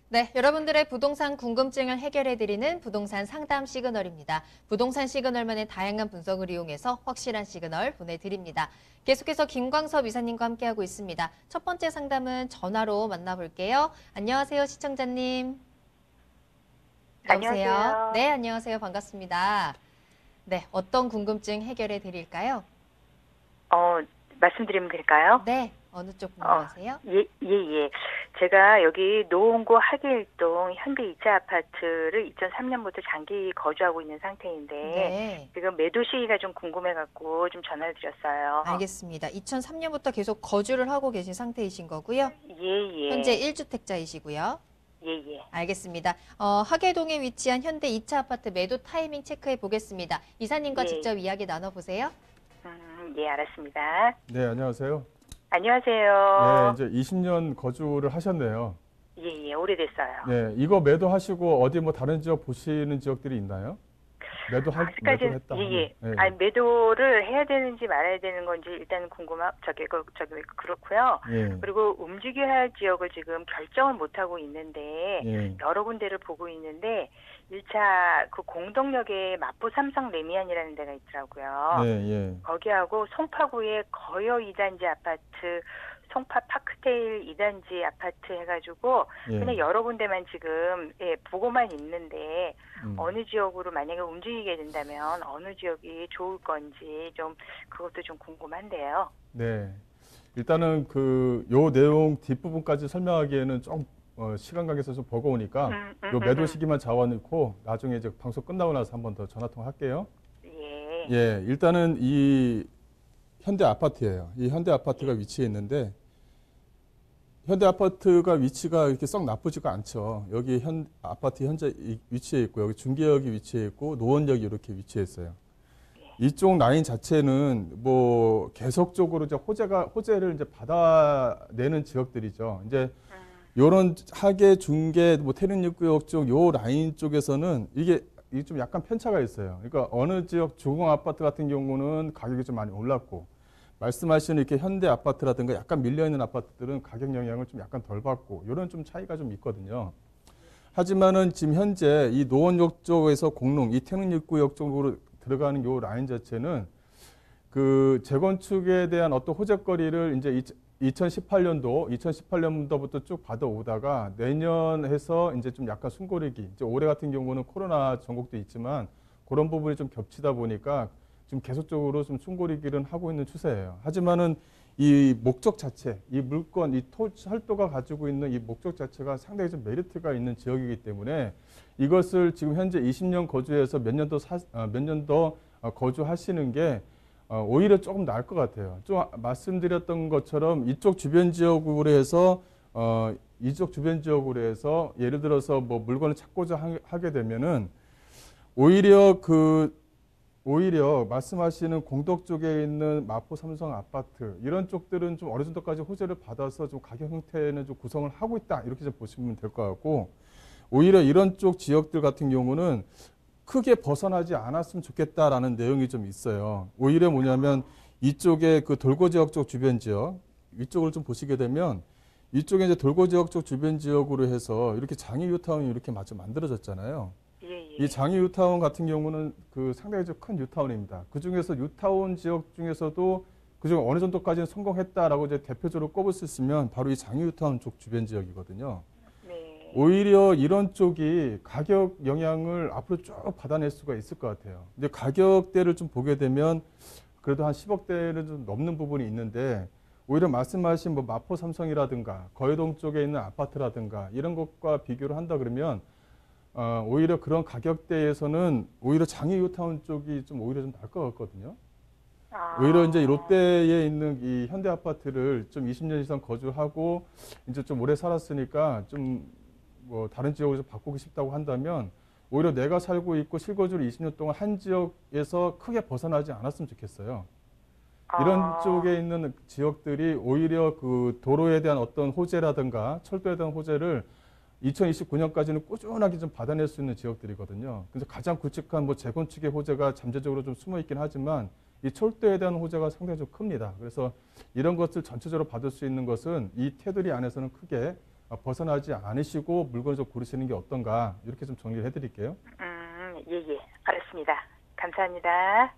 네, 여러분들의 부동산 궁금증을 해결해드리는 부동산 상담 시그널입니다. 부동산 시그널만의 다양한 분석을 이용해서 확실한 시그널 보내드립니다. 계속해서 김광섭 이사님과 함께하고 있습니다. 첫 번째 상담은 전화로 만나볼게요. 안녕하세요, 시청자님. 여보세요? 안녕하세요. 네, 안녕하세요. 반갑습니다. 네, 어떤 궁금증 해결해드릴까요? 말씀드리면 될까요? 네, 어느 쪽 궁금하세요? 예. 제가 여기 노원구 하계일동 현대 2차 아파트를 2003년부터 장기 거주하고 있는 상태인데, 네, 지금 매도 시기가 좀 궁금해갖고 좀 전화를 드렸어요. 알겠습니다. 2003년부터 계속 거주를 하고 계신 상태이신 거고요. 예. 현재 1주택자이시고요. 예. 알겠습니다. 하계동에 위치한 현대 2차 아파트 매도 타이밍 체크해 보겠습니다. 이사님과 예. 직접 이야기 나눠보세요. 예, 알았습니다. 네, 안녕하세요. 안녕하세요. 네, 이제 20년 거주를 하셨네요. 예, 오래됐어요. 네, 이거 매도하시고 어디 뭐 다른 지역 보시는 지역들이 있나요? 아직까지는 매도했다. 예. 네. 아니 매도를 해야 되는지 말아야 되는 건지 일단 그렇고요. 예. 그리고 움직여야 할 지역을 지금 결정을 못 하고 있는데 예. 여러 군데를 보고 있는데 1차 그 공덕역에 마포 삼성 레미안이라는 데가 있더라고요. 예. 거기하고 송파구의 거여 2단지 아파트, 송파 파크테일 2단지 아파트 해가지고 예. 그냥 여러 군데만 지금 보고만 있는데 음. 어느 지역으로 만약에 움직이게 된다면 어느 지역이 좋을 건지 좀 그것도 좀 궁금한데요. 네. 일단은 요 내용 뒷부분까지 설명하기에는 좀 시간 관계에서 좀 버거우니까 요 매도 시기만 잡아놓고 나중에 이제 방송 끝나고 나서 한 번 더 전화 통화할게요. 예. 예, 일단은 이 현대 아파트예요. 이 현대 아파트가 위치해 있는데 현대 아파트가 위치가 이렇게 썩 나쁘지가 않죠. 여기 아파트 현재 위치해 있고 여기 중계역이 위치해 있고 노원역이 이렇게 위치해 있어요. 이쪽 라인 자체는 뭐 계속적으로 이제 호재를 이제 받아내는 지역들이죠. 이제 요런 하계, 중계, 뭐 태릉입구역 쪽 요 라인 쪽에서는 이게 좀 약간 편차가 있어요. 그러니까 어느 지역 주공 아파트 같은 경우는 가격이 좀 많이 올랐고 말씀하시는 이렇게 현대 아파트라든가 약간 밀려있는 아파트들은 가격 영향을 좀 약간 덜 받고 이런 좀 차이가 좀 있거든요. 하지만은 지금 현재 이 노원역 쪽에서 공릉, 이 태릉입구역 쪽으로 들어가는 요 라인 자체는 그 재건축에 대한 어떤 호재거리를 이제 2018년도부터 쭉 받아오다가 내년 해서 이제 좀 약간 숨고르기, 이제 올해 같은 경우는 코로나 전국도 있지만 그런 부분이 좀 겹치다 보니까 좀 계속적으로 좀 숨고르기를 하고 있는 추세예요. 하지만은 이 목적 자체, 이 물건, 이 철도가 가지고 있는 이 목적 자체가 상당히 좀 메리트가 있는 지역이기 때문에 이것을 지금 현재 20년 거주해서 몇 년 더 거주하시는 게 오히려 조금 나을 것 같아요. 좀 말씀드렸던 것처럼 이쪽 주변 지역으로 해서 예를 들어서 뭐 물건을 찾고자 하게 되면은 오히려 말씀하시는 공덕 쪽에 있는 마포 삼성 아파트 이런 쪽들은 좀 어느 정도까지 호재를 받아서 좀 가격 형태는 좀 구성을 하고 있다 이렇게 좀 보시면 될 것 같고 오히려 이런 쪽 지역들 같은 경우는 크게 벗어나지 않았으면 좋겠다라는 내용이 좀 있어요. 오히려 뭐냐면 이쪽에 그 돌고 지역 쪽 주변 지역 이쪽을 좀 보시게 되면 이쪽에 이제 돌고 지역 쪽 주변 지역으로 해서 이렇게 장애 뉴타운이 이렇게 마저 만들어졌잖아요. 이 장애 뉴타운 같은 경우는 그 상당히 좀 큰 뉴타운입니다. 그 중에서 뉴타운 지역 중에서도 그중 어느 정도까지는 성공했다라고 이제 대표적으로 꼽을 수 있으면 바로 이 장애 뉴타운 쪽 주변 지역이거든요. 오히려 이런 쪽이 가격 영향을 앞으로 쭉 받아낼 수가 있을 것 같아요. 근데 가격대를 좀 보게 되면 그래도 한 10억대는 좀 넘는 부분이 있는데 오히려 말씀하신 뭐 마포 삼성이라든가 거여동 쪽에 있는 아파트라든가 이런 것과 비교를 한다 그러면 오히려 그런 가격대에서는 오히려 장애 뉴타운 쪽이 좀 오히려 좀 나을 것 같거든요. 오히려 이제 롯데에 있는 이 현대 아파트를 좀 20년 이상 거주하고 이제 좀 오래 살았으니까 좀 뭐 다른 지역으로 바꾸고 싶다고 한다면 오히려 내가 살고 있고 실거주를 20년 동안 한 지역에서 크게 벗어나지 않았으면 좋겠어요. 이런 쪽에 있는 지역들이 오히려 그 도로에 대한 어떤 호재라든가 철도에 대한 호재를 2029년까지는 꾸준하게 좀 받아낼 수 있는 지역들이거든요. 그래서 가장 굵직한 뭐 재건축의 호재가 잠재적으로 좀 숨어 있긴 하지만 이 철도에 대한 호재가 상당히 좀 큽니다. 그래서 이런 것을 전체적으로 받을 수 있는 것은 이 테두리 안에서는 크게 벗어나지 않으시고 물건을 좀 고르시는 게 어떤가 이렇게 좀 정리를 해드릴게요. 예, 예. 알았습니다. 감사합니다.